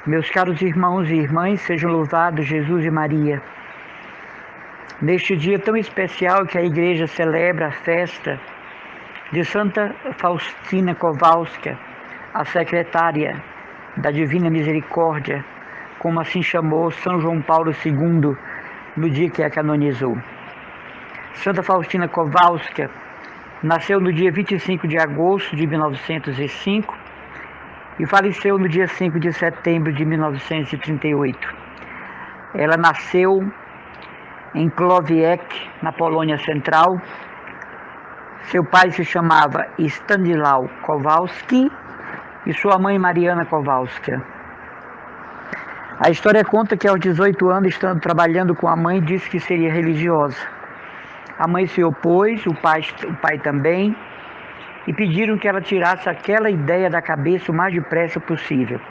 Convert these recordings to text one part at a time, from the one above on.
Meus caros irmãos e irmãs, sejam louvados Jesus e Maria. Neste dia tão especial que a Igreja celebra a festa de Santa Faustina Kowalska, a secretária da Divina Misericórdia, como assim chamou São João Paulo II no dia que a canonizou. Santa Faustina Kowalska nasceu no dia 25 de agosto de 1905 e faleceu no dia 5 de setembro de 1938. Ela nasceu em Klowiec, na Polônia Central. Seu pai se chamava Stanisław Kowalski e sua mãe Mariana Kowalska. A história conta que aos 18 anos, estando trabalhando com a mãe, disse que seria religiosa. A mãe se opôs, o pai também, e pediram que ela tirasse aquela ideia da cabeça o mais depressa possível.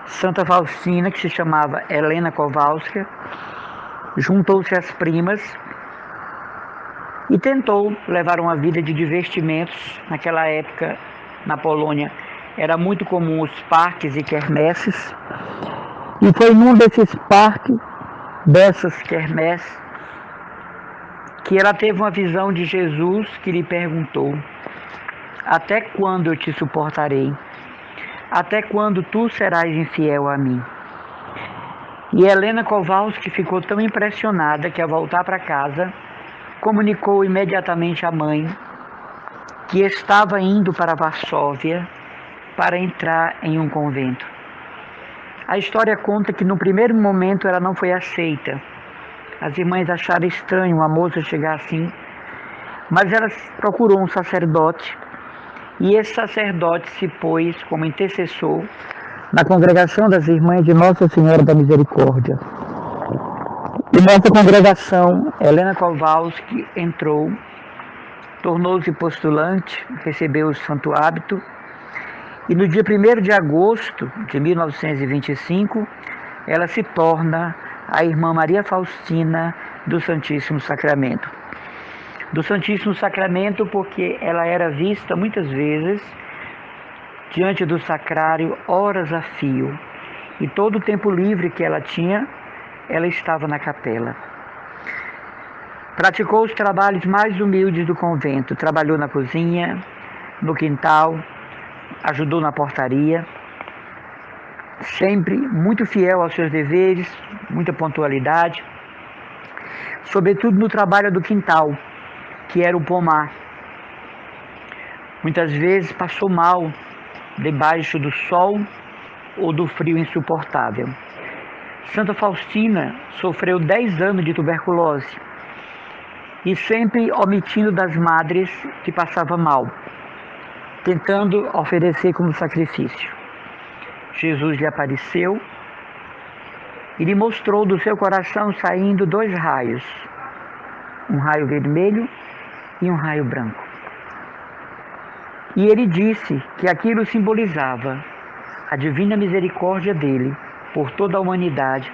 Santa Faustina, que se chamava Helena Kowalska, juntou-se às primas e tentou levar uma vida de divertimentos. Naquela época, na Polônia, era muito comum os parques e quermesses. E foi num desses parques, dessas quermesses, que ela teve uma visão de Jesus que lhe perguntou: até quando eu te suportarei? Até quando tu serás infiel a mim? E Helena Kowalski ficou tão impressionada que, ao voltar para casa, comunicou imediatamente à mãe que estava indo para Varsóvia para entrar em um convento. A história conta que no primeiro momento ela não foi aceita. As irmãs acharam estranho uma moça chegar assim, mas ela procurou um sacerdote e esse sacerdote se pôs como intercessor na congregação das irmãs de Nossa Senhora da Misericórdia. E nessa congregação, Helena Kowalski entrou, tornou-se postulante, recebeu o santo hábito, e no dia 1º de agosto de 1925, ela se torna a irmã Maria Faustina do Santíssimo Sacramento. Do Santíssimo Sacramento porque ela era vista muitas vezes diante do sacrário horas a fio, e todo o tempo livre que ela tinha, ela estava na capela. Praticou os trabalhos mais humildes do convento, trabalhou na cozinha, no quintal, ajudou na portaria, sempre muito fiel aos seus deveres, muita pontualidade, sobretudo no trabalho do quintal, que era o pomar. Muitas vezes passou mal debaixo do sol ou do frio insuportável. Santa Faustina sofreu 10 anos de tuberculose e sempre omitindo das madres que passava mal, tentando oferecer como sacrifício. Jesus lhe apareceu e lhe mostrou do seu coração saindo 2 raios, um raio vermelho e um raio branco. E ele disse que aquilo simbolizava a divina misericórdia dele por toda a humanidade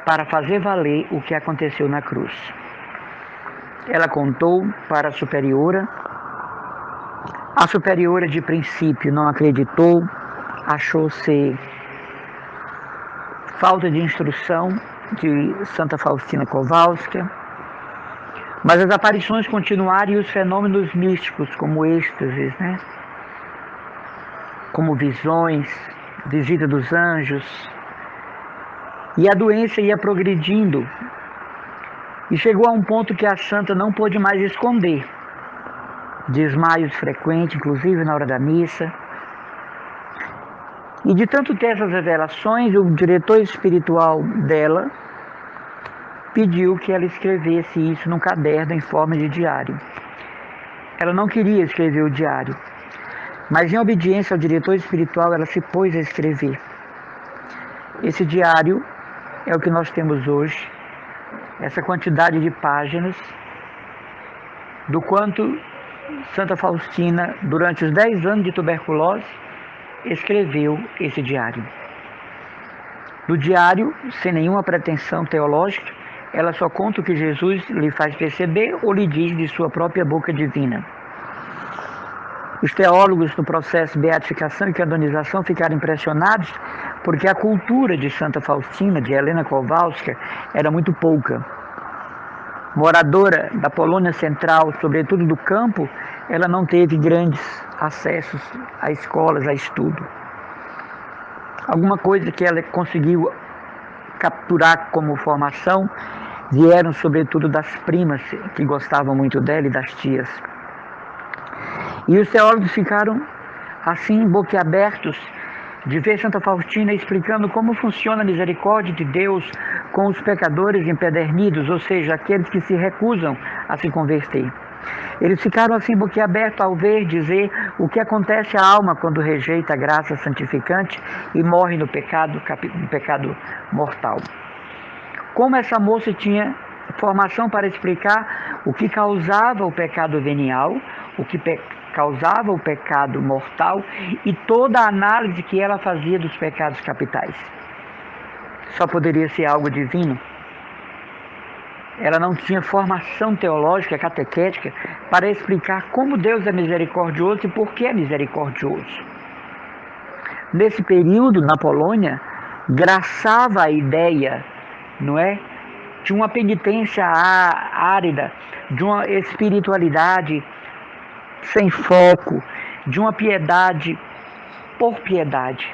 para fazer valer o que aconteceu na cruz. Ela contou para a superiora de princípio não acreditou, achou ser falta de instrução de Santa Faustina Kowalska, mas as aparições continuaram e os fenômenos místicos, como êxtases, como visões, visita dos anjos, e a doença ia progredindo, e chegou a um ponto que a santa não pôde mais esconder. Desmaios frequentes, inclusive na hora da missa. E de tanto ter essas revelações, o diretor espiritual dela pediu que ela escrevesse isso num caderno em forma de diário. Ela não queria escrever o diário, mas em obediência ao diretor espiritual, ela se pôs a escrever. Esse diário é o que nós temos hoje, essa quantidade de páginas, do quanto Santa Faustina, durante os 10 anos de tuberculose, escreveu esse diário. No diário, sem nenhuma pretensão teológica, ela só conta o que Jesus lhe faz perceber ou lhe diz de sua própria boca divina. Os teólogos no processo de beatificação e canonização ficaram impressionados porque a cultura de Santa Faustina, de Helena Kowalska, era muito pouca. Moradora da Polônia Central, sobretudo do campo, ela não teve grandes acessos a escolas, a estudo. Alguma coisa que ela conseguiu capturar como formação vieram sobretudo das primas, que gostavam muito dela, e das tias. E os teólogos ficaram assim boquiabertos de ver Santa Faustina explicando como funciona a misericórdia de Deus com os pecadores empedernidos, ou seja, aqueles que se recusam a se converter. Eles ficaram assim boquiabertos ao ver dizer o que acontece à alma quando rejeita a graça santificante e morre no pecado mortal. Como essa moça tinha formação para explicar o que causava o pecado venial, o que causava o pecado mortal e toda a análise que ela fazia dos pecados capitais. Só poderia ser algo divino. Ela não tinha formação teológica, catequética, para explicar como Deus é misericordioso e por que é misericordioso. Nesse período, na Polônia, graçava a ideia, não é, de uma penitência árida, de uma espiritualidade sem foco, de uma piedade por piedade.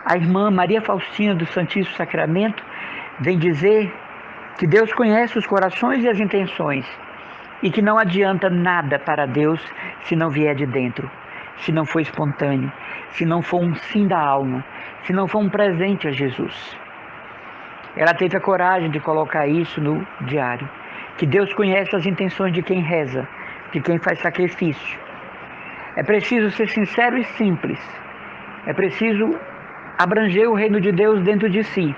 A irmã Maria Faustina do Santíssimo Sacramento vem dizer que Deus conhece os corações e as intenções e que não adianta nada para Deus se não vier de dentro, se não for espontâneo, se não for um sim da alma, se não for um presente a Jesus. Ela teve a coragem de colocar isso no diário, que Deus conhece as intenções de quem reza, de quem faz sacrifício. É preciso ser sincero e simples. É preciso abranger o reino de Deus dentro de si.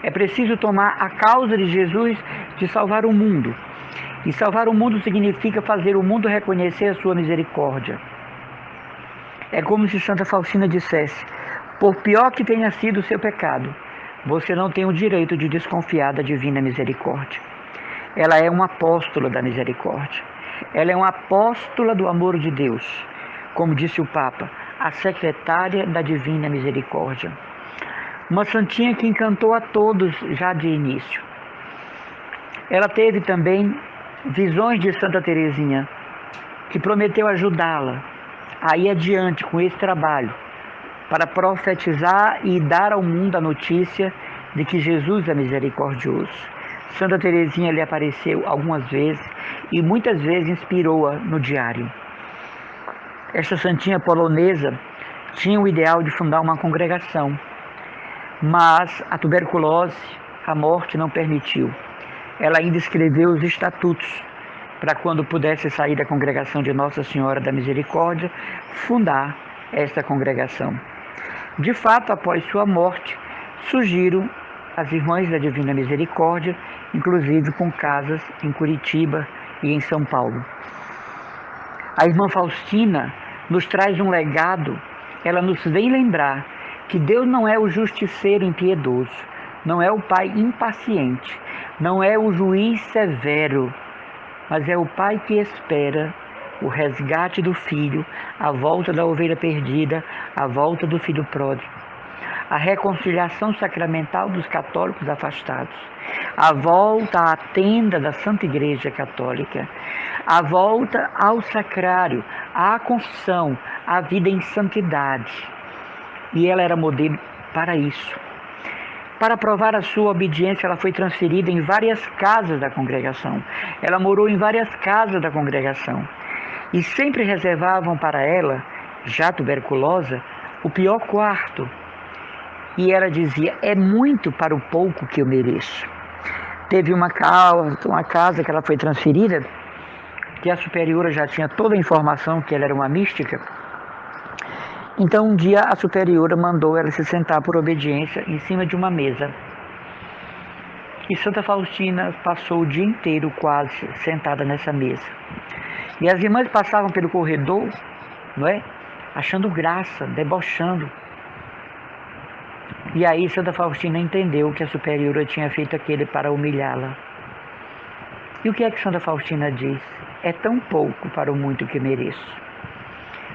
É preciso tomar a causa de Jesus de salvar o mundo. E salvar o mundo significa fazer o mundo reconhecer a sua misericórdia. É como se Santa Faustina dissesse: por pior que tenha sido o seu pecado, você não tem o direito de desconfiar da divina misericórdia. Ela é uma apóstola da misericórdia. Ela é uma apóstola do amor de Deus. Como disse o Papa, a secretária da divina misericórdia. Uma santinha que encantou a todos já de início. Ela teve também visões de Santa Teresinha, que prometeu ajudá-la a ir adiante com esse trabalho, para profetizar e dar ao mundo a notícia de que Jesus é misericordioso. Santa Teresinha lhe apareceu algumas vezes e muitas vezes inspirou-a no diário. Esta santinha polonesa tinha o ideal de fundar uma congregação, mas a tuberculose, a morte não permitiu. Ela ainda escreveu os estatutos para, quando pudesse sair da congregação de Nossa Senhora da Misericórdia, fundar esta congregação. De fato, após sua morte, surgiram as Irmãs da Divina Misericórdia, inclusive com casas em Curitiba e em São Paulo. A irmã Faustina nos traz um legado. Ela nos vem lembrar que Deus não é o justiceiro impiedoso, não é o Pai impaciente, não é o juiz severo, mas é o Pai que espera o resgate do filho, a volta da ovelha perdida, a volta do filho pródigo, a reconciliação sacramental dos católicos afastados, a volta à tenda da Santa Igreja Católica, a volta ao sacrário, à confissão, à vida em santidade. E ela era modelo para isso. Para provar a sua obediência, ela foi transferida em várias casas da congregação. Ela morou em várias casas da congregação. E sempre reservavam para ela, já tuberculosa, o pior quarto. E ela dizia: é muito para o pouco que eu mereço. Teve uma casa que ela foi transferida, que a superiora já tinha toda a informação que ela era uma mística. Então um dia a superiora mandou ela se sentar por obediência em cima de uma mesa. E Santa Faustina passou o dia inteiro quase sentada nessa mesa. E as irmãs passavam pelo corredor, não é? Achando graça, debochando. E aí Santa Faustina entendeu que a superiora tinha feito aquilo para humilhá-la. E o que é que Santa Faustina diz? É tão pouco para o muito que mereço.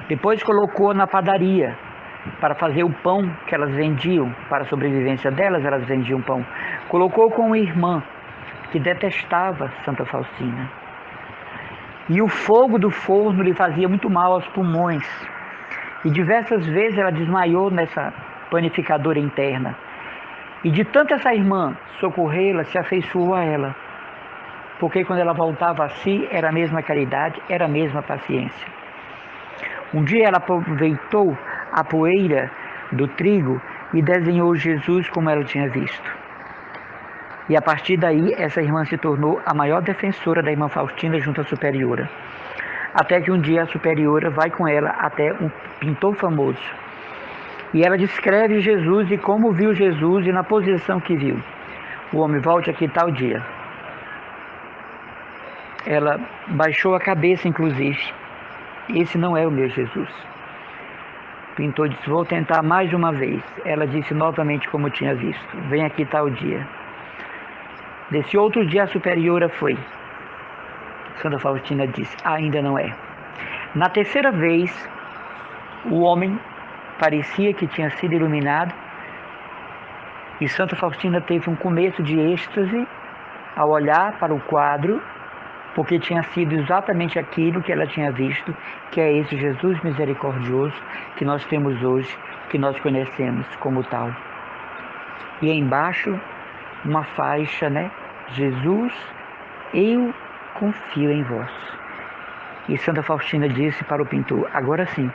Depois colocou na padaria para fazer o pão que elas vendiam, para a sobrevivência delas, elas vendiam pão. Colocou com uma irmã que detestava Santa Faustina. E o fogo do forno lhe fazia muito mal aos pulmões. E diversas vezes ela desmaiou nessa panificadora interna. E de tanto essa irmã socorrê-la, se afeiçoou a ela. Porque quando ela voltava a si, era a mesma caridade, era a mesma paciência. Um dia ela aproveitou a poeira do trigo e desenhou Jesus como ela tinha visto. E a partir daí, essa irmã se tornou a maior defensora da irmã Faustina junto à superiora. Até que um dia a superiora vai com ela até um pintor famoso. E ela descreve Jesus e como viu Jesus e na posição que viu. O homem, volte aqui tal dia. Ela baixou a cabeça, inclusive. Esse não é o meu Jesus. O pintor disse, vou tentar mais uma vez. Ela disse novamente como tinha visto. Vem aqui tal dia. Desse outro dia a superiora foi. Santa Faustina disse, ainda não é. Na terceira vez, o homem parecia que tinha sido iluminado e Santa Faustina teve um começo de êxtase ao olhar para o quadro, porque tinha sido exatamente aquilo que ela tinha visto, que é esse Jesus misericordioso que nós temos hoje, que nós conhecemos como tal. E embaixo, uma faixa, né? Jesus, eu confio em vós. E Santa Faustina disse para o pintor, agora sim,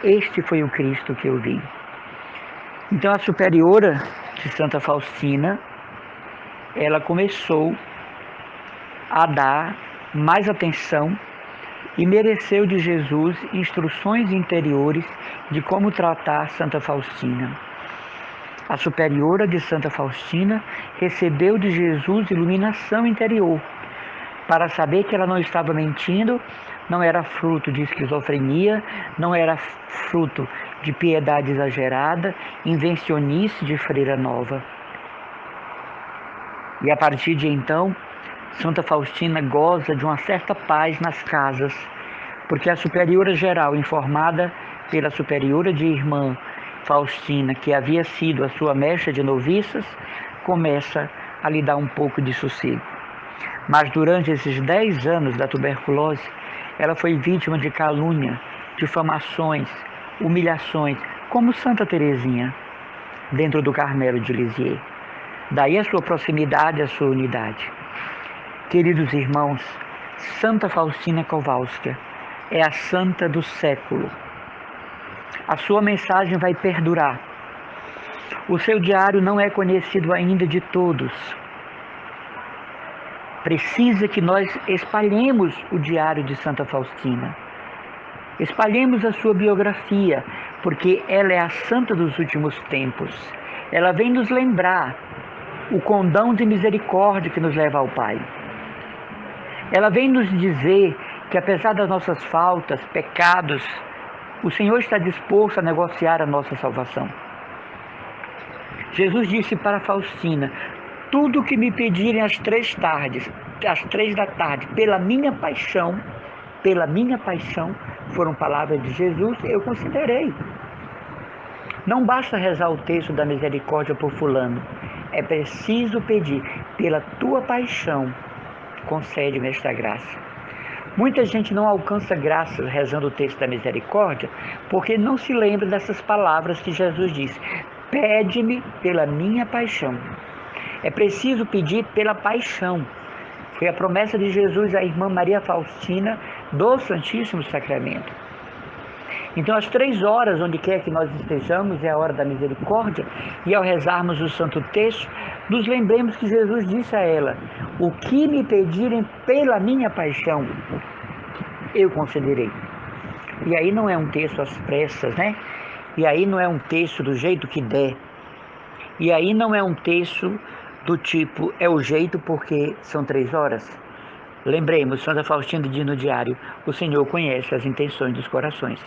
este foi o Cristo que eu vi. Então a superiora de Santa Faustina, ela começou a dar mais atenção e mereceu de Jesus instruções interiores de como tratar Santa Faustina. A superiora de Santa Faustina recebeu de Jesus iluminação interior, para saber que ela não estava mentindo, não era fruto de esquizofrenia, não era fruto de piedade exagerada, invencionice de freira nova. E a partir de então, Santa Faustina goza de uma certa paz nas casas, porque a superiora geral, informada pela superiora de irmã Faustina, que havia sido a sua mestra de noviças, começa a lhe dar um pouco de sossego. Mas durante esses 10 anos da tuberculose, ela foi vítima de calúnia, difamações, humilhações, como Santa Teresinha, dentro do Carmelo de Lisieux. Daí a sua proximidade, a sua unidade. Queridos irmãos, Santa Faustina Kowalska é a santa do século. A sua mensagem vai perdurar. O seu diário não é conhecido ainda de todos. Precisa que nós espalhemos o diário de Santa Faustina. Espalhemos a sua biografia, porque ela é a santa dos últimos tempos. Ela vem nos lembrar o condão de misericórdia que nos leva ao Pai. Ela vem nos dizer que apesar das nossas faltas, pecados, o Senhor está disposto a negociar a nossa salvação. Jesus disse para Faustina, tudo que me pedirem às 3 da tarde, pela minha paixão, foram palavras de Jesus, eu considerei. Não basta rezar o texto da misericórdia por fulano, é preciso pedir, pela tua paixão, concede-me esta graça. Muita gente não alcança graça rezando o texto da misericórdia, porque não se lembra dessas palavras que Jesus disse, pede-me pela minha paixão. É preciso pedir pela paixão. Foi a promessa de Jesus à irmã Maria Faustina do Santíssimo Sacramento. Então, às 3 horas, onde quer que nós estejamos, é a hora da misericórdia, e ao rezarmos o Santo Texto, nos lembremos que Jesus disse a ela, o que me pedirem pela minha paixão, eu concederei. E aí não é um texto às pressas, né? E aí não é um texto do jeito que der. E aí não é um texto do tipo, é o jeito porque são 3 horas. Lembremos, Santa Faustina diz no diário, o Senhor conhece as intenções dos corações.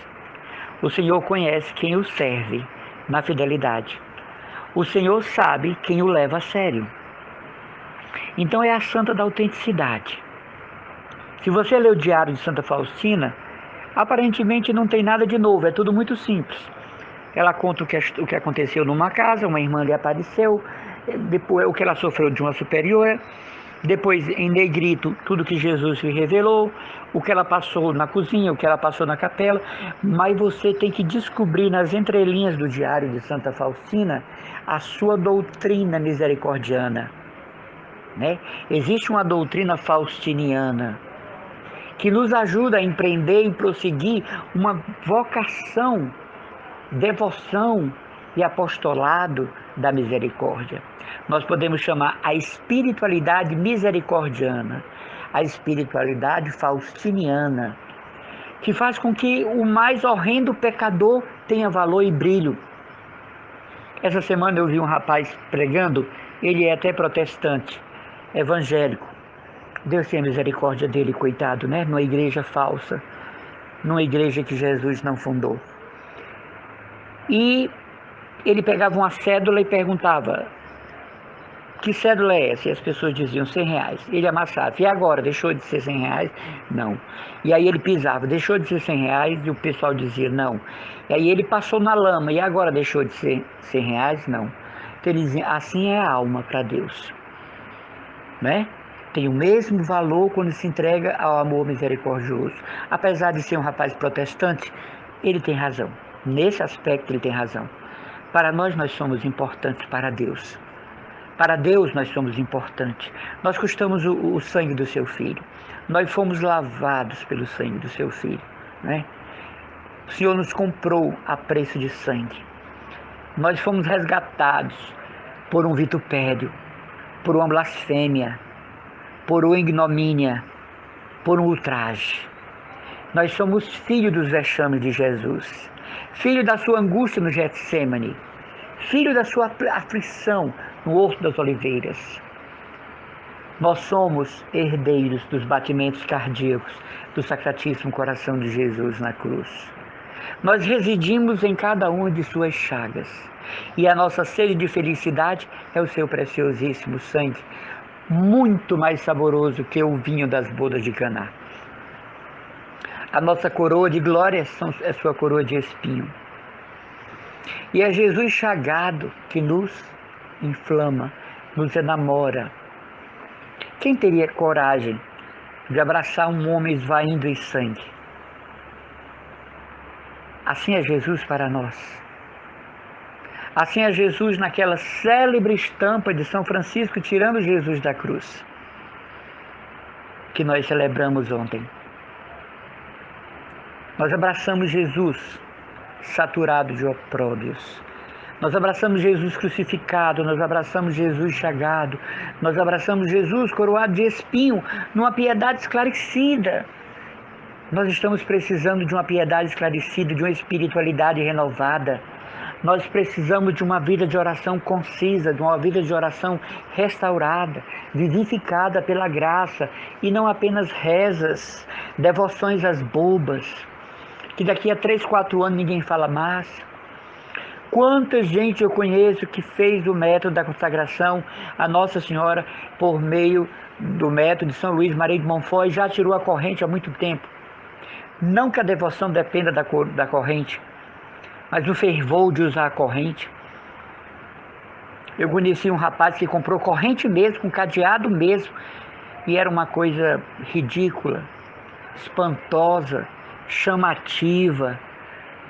O Senhor conhece quem o serve na fidelidade. O Senhor sabe quem o leva a sério. Então é a santa da autenticidade. Se você ler o diário de Santa Faustina, Aparentemente não tem nada de novo, é tudo muito simples. Ela conta o que aconteceu numa casa, uma irmã lhe apareceu, depois o que ela sofreu de uma superiora, depois em negrito tudo que Jesus lhe revelou, o que ela passou na cozinha, o que ela passou na capela, mas você tem que descobrir nas entrelinhas do diário de Santa Faustina a sua doutrina misericordiana, né? Existe uma doutrina faustiniana que nos ajuda a empreender e prosseguir uma vocação, devoção e apostolado da misericórdia. Nós podemos chamar a espiritualidade misericordiana, a espiritualidade faustiniana, que faz com que o mais horrendo pecador tenha valor e brilho. Essa semana eu vi um rapaz pregando, ele é até protestante, evangélico. Deus tenha misericórdia dele, coitado, né? Numa igreja falsa, numa igreja que Jesus não fundou. E ele pegava uma cédula e perguntava: que cédula é essa? E as pessoas diziam R$100. Ele amassava: e agora? Deixou de ser R$100? Não. E aí ele pisava: deixou de ser R$100? E o pessoal dizia: não. E aí ele passou na lama: e agora deixou de ser R$100? Não. Então ele dizia: assim é a alma para Deus, né? Tem o mesmo valor quando se entrega ao amor misericordioso. Apesar de ser um rapaz protestante, ele tem razão. Nesse aspecto ele tem razão. Para nós somos importantes para Deus. Para Deus nós somos importantes. Nós custamos o sangue do seu Filho. Nós fomos lavados pelo sangue do seu Filho, né? O Senhor nos comprou a preço de sangue. Nós fomos resgatados por um vitupério, por uma blasfêmia, por uma ignomínia, por um ultraje. Nós somos filhos dos vexames de Jesus, filho da sua angústia no Getsêmani, filho da sua aflição no Horto das Oliveiras. Nós somos herdeiros dos batimentos cardíacos do Sacratíssimo Coração de Jesus na cruz. Nós residimos em cada uma de suas chagas, e a nossa sede de felicidade é o seu preciosíssimo sangue, muito mais saboroso que o vinho das bodas de Caná. A nossa coroa de glória é sua coroa de espinho. E é Jesus chagado que nos inflama, nos enamora. Quem teria coragem de abraçar um homem esvaindo em sangue? Assim é Jesus para nós. Assim é Jesus naquela célebre estampa de São Francisco tirando Jesus da cruz, que nós celebramos ontem. Nós abraçamos Jesus saturado de opróbrios. Nós abraçamos Jesus crucificado, nós abraçamos Jesus chagado, nós abraçamos Jesus coroado de espinho, numa piedade esclarecida. Nós estamos precisando de uma piedade esclarecida, de uma espiritualidade renovada. Nós precisamos de uma vida de oração concisa, de uma vida de oração restaurada, vivificada pela graça, e não apenas rezas, devoções às bobas, que daqui a 3, 4 anos ninguém fala mais. Quanta gente eu conheço que fez o método da consagração a Nossa Senhora por meio do método de São Luís Maria de Montfort e já tirou a corrente há muito tempo. Não que a devoção dependa da corrente, mas o fervor de usar a corrente. Eu conheci um rapaz que comprou corrente mesmo, com cadeado mesmo, e era uma coisa ridícula, espantosa, chamativa,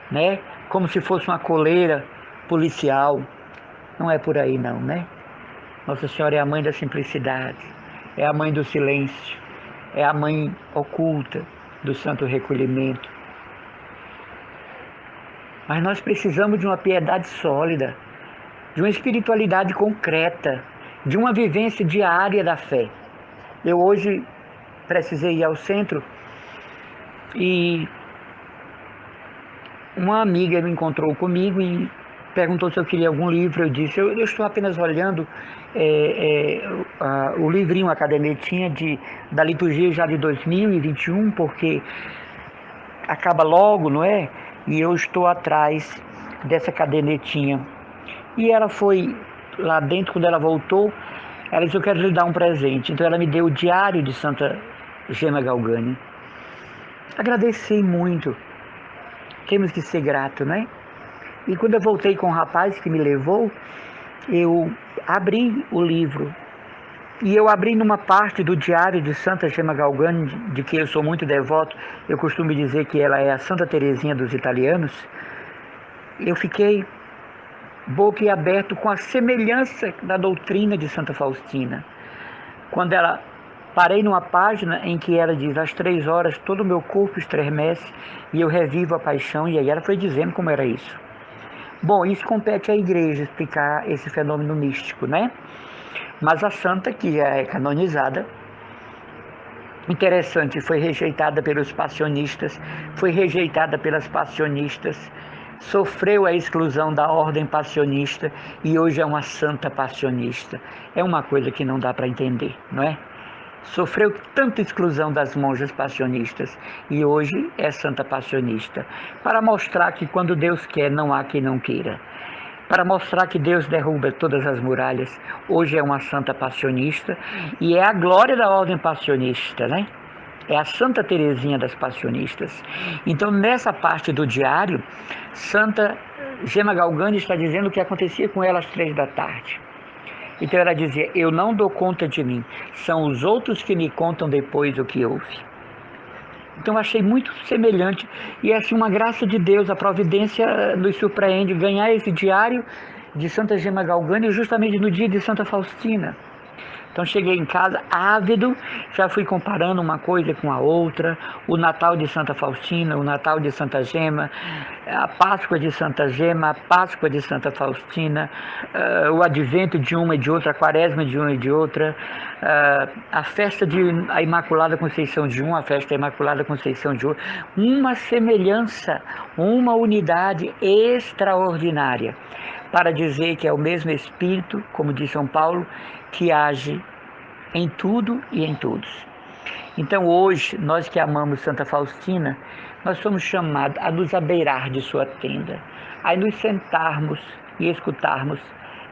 né? Como se fosse uma coleira policial. Não é por aí não, né? Nossa Senhora é a mãe da simplicidade, é a mãe do silêncio, é a mãe oculta do santo recolhimento. Mas nós precisamos de uma piedade sólida, de uma espiritualidade concreta, de uma vivência diária da fé. Eu hoje precisei ir ao centro e uma amiga me encontrou comigo e perguntou se eu queria algum livro. Eu disse: eu estou apenas olhando o livrinho, a cadernetinha da liturgia já de 2021, porque acaba logo, não é? E eu estou atrás dessa cadernetinha. E ela foi lá dentro, quando ela voltou, ela disse: eu quero lhe dar um presente. Então ela me deu o diário de Santa Gema Galgani. Agradeci muito. Temos que ser grato, né? E quando eu voltei com o rapaz que me levou, eu abri o livro. E eu abri numa parte do diário de Santa Gemma Galgani, de que eu sou muito devoto. Eu costumo dizer que ela é a Santa Teresinha dos italianos. Eu fiquei boquiaberto com a semelhança da doutrina de Santa Faustina. Quando ela parei numa página em que ela diz: às 3 horas todo o meu corpo estremece e eu revivo a paixão, e aí ela foi dizendo como era isso. Bom, isso compete à igreja explicar esse fenômeno místico, né? Mas a santa, que já é canonizada, interessante, foi rejeitada pelos passionistas, foi rejeitada pelas passionistas, sofreu a exclusão da ordem passionista e hoje é uma santa passionista. É uma coisa que não dá para entender, não é? Sofreu tanta exclusão das monjas passionistas e hoje é santa passionista, para mostrar que quando Deus quer, não há quem não queira. Para mostrar que Deus derruba todas as muralhas, hoje é uma santa passionista e é a glória da ordem passionista, né? É a Santa Teresinha das Passionistas. Então, nessa parte do diário, Santa Gemma Galgani está dizendo o que acontecia com ela às 3 da tarde. Então ela dizia: eu não dou conta de mim, são os outros que me contam depois o que houve. Então achei muito semelhante e é assim uma graça de Deus, a providência nos surpreende ganhar esse diário de Santa Gemma Galgani justamente no dia de Santa Faustina. Então cheguei em casa ávido, já fui comparando uma coisa com a outra, o Natal de Santa Faustina, o Natal de Santa Gemma, a Páscoa de Santa Gemma, a Páscoa de Santa Faustina, o advento de uma e de outra, a quaresma de uma e de outra, a festa de a Imaculada Conceição de um, a festa da Imaculada Conceição de outro, uma semelhança, uma unidade extraordinária, para dizer que é o mesmo Espírito, como diz São Paulo, que age em tudo e em todos. Então hoje, nós que amamos Santa Faustina, nós somos chamados a nos abeirar de sua tenda, a nos sentarmos e escutarmos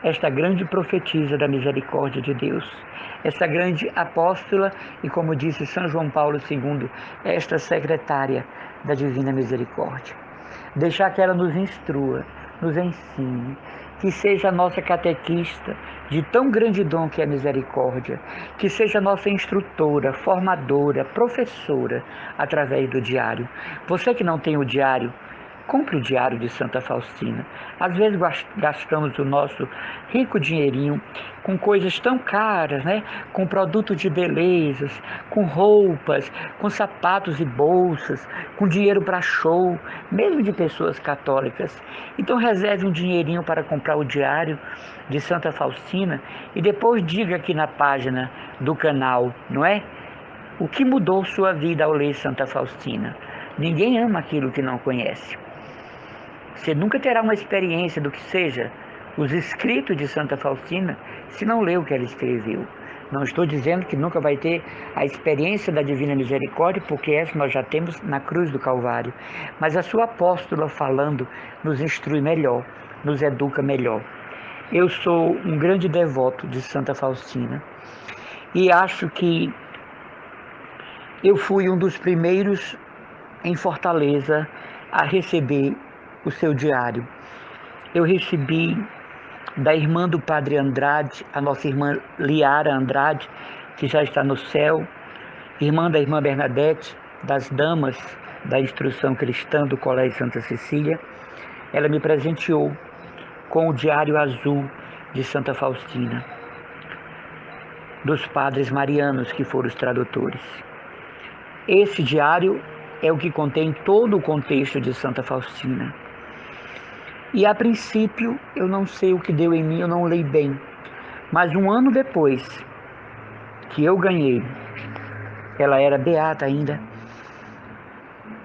esta grande profetisa da misericórdia de Deus, esta grande apóstola e, como disse São João Paulo II, esta secretária da Divina Misericórdia. Deixar que ela nos instrua, nos ensine, que seja a nossa catequista de tão grande dom que é a misericórdia, que seja nossa instrutora, formadora, professora, através do diário. Você que não tem o diário, compre o diário de Santa Faustina. Às vezes gastamos o nosso rico dinheirinho com coisas tão caras, né? Com produtos de belezas, com roupas, com sapatos e bolsas, com dinheiro para show, mesmo de pessoas católicas. Então reserve um dinheirinho para comprar o diário de Santa Faustina e depois diga aqui na página do canal, não é? O que mudou sua vida ao ler Santa Faustina? Ninguém ama aquilo que não conhece. Você nunca terá uma experiência do que seja os escritos de Santa Faustina se não ler o que ela escreveu. Não estou dizendo que nunca vai ter a experiência da Divina Misericórdia, porque essa nós já temos na cruz do Calvário. Mas a sua apóstola falando nos instrui melhor, nos educa melhor. Eu sou um grande devoto de Santa Faustina e acho que eu fui um dos primeiros em Fortaleza a receber o seu diário. Eu recebi da irmã do Padre Andrade, a nossa irmã Liara Andrade, que já está no céu, irmã da irmã Bernadette, das damas da instrução cristã do Colégio Santa Cecília. Ela me presenteou com o diário azul de Santa Faustina, dos padres marianos que foram os tradutores. Esse diário é o que contém todo o contexto de Santa Faustina. E a princípio eu não sei o que deu em mim, eu não leio bem. Mas um ano depois que eu ganhei, ela era beata ainda,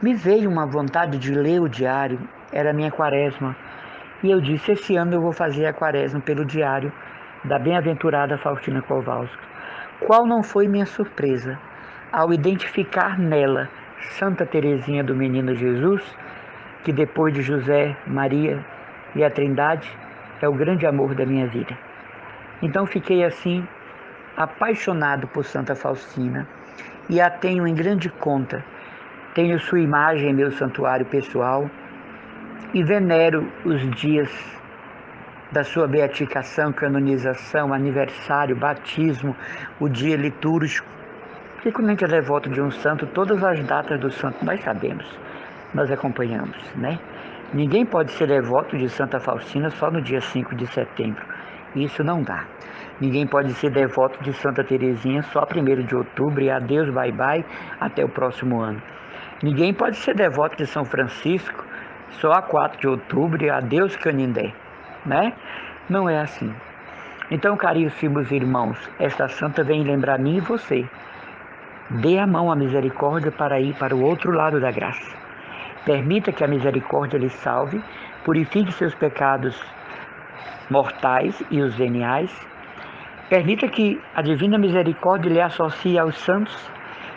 me veio uma vontade de ler o diário, era a minha quaresma. E eu disse: esse ano eu vou fazer a quaresma pelo diário da bem-aventurada Faustina Kowalska. Qual não foi minha surpresa ao identificar nela Santa Teresinha do Menino Jesus, que depois de José, Maria e a Trindade é o grande amor da minha vida. Então fiquei assim apaixonado por Santa Faustina e a tenho em grande conta Tenho sua imagem em meu santuário pessoal e venero os dias da sua beatificação, canonização, aniversário, batismo, o dia litúrgico. Porque quando a gente é devoto de um santo, todas as datas do santo nós sabemos, nós acompanhamos, né? Ninguém pode ser devoto de Santa Faustina só no dia 5 de setembro. Isso não dá. Ninguém pode ser devoto de Santa Teresinha só 1º de outubro e adeus, bye bye, até o próximo ano. Ninguém pode ser devoto de São Francisco só a 4 de outubro e adeus, Canindé, né? Não é assim. Então, caríssimos irmãos, esta santa vem lembrar mim e você. Dê a mão à misericórdia para ir para o outro lado da graça. Permita que a misericórdia lhe salve, purifique seus pecados mortais e os veniais. Permita que a divina misericórdia lhe associe aos santos.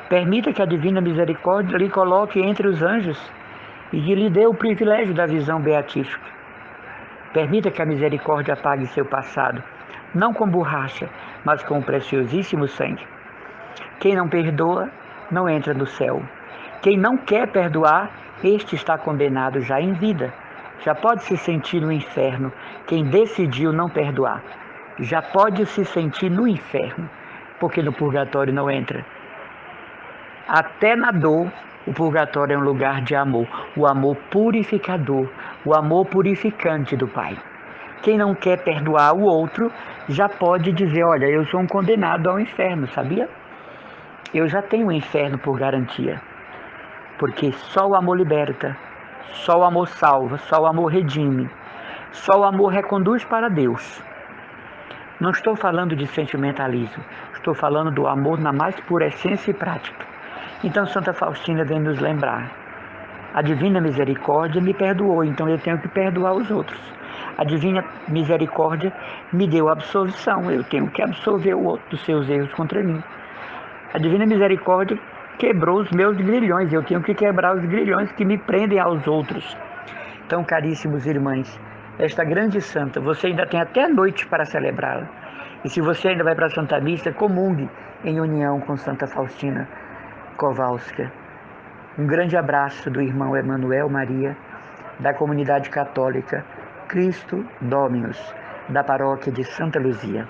Permita que a divina misericórdia lhe coloque entre os anjos e que lhe dê o privilégio da visão beatífica. Permita que a misericórdia apague seu passado, não com borracha, mas com o preciosíssimo sangue. Quem não perdoa, não entra no céu. Quem não quer perdoar, este está condenado já em vida. Já pode se sentir no inferno. Quem decidiu não perdoar, já pode se sentir no inferno, porque no purgatório não entra. Até na dor, o purgatório é um lugar de amor, o amor purificador, o amor purificante do Pai. Quem não quer perdoar o outro, já pode dizer, olha, eu sou um condenado ao inferno, sabia? Eu já tenho o inferno por garantia, porque só o amor liberta, só o amor salva, só o amor redime, só o amor reconduz para Deus. Não estou falando de sentimentalismo, estou falando do amor na mais pura essência e prática. Então Santa Faustina vem nos lembrar, a divina misericórdia me perdoou, então eu tenho que perdoar os outros. A divina misericórdia me deu absolvição, eu tenho que absolver o outro dos seus erros contra mim. A divina misericórdia quebrou os meus grilhões, eu tenho que quebrar os grilhões que me prendem aos outros. Então, caríssimos irmãos, esta grande santa, você ainda tem até a noite para celebrá-la. E se você ainda vai para a Santa Missa, comungue em união com Santa Faustina Kowalska. Um grande abraço do irmão Emanuel Maria, da comunidade católica Cristo Dominus, da paróquia de Santa Luzia.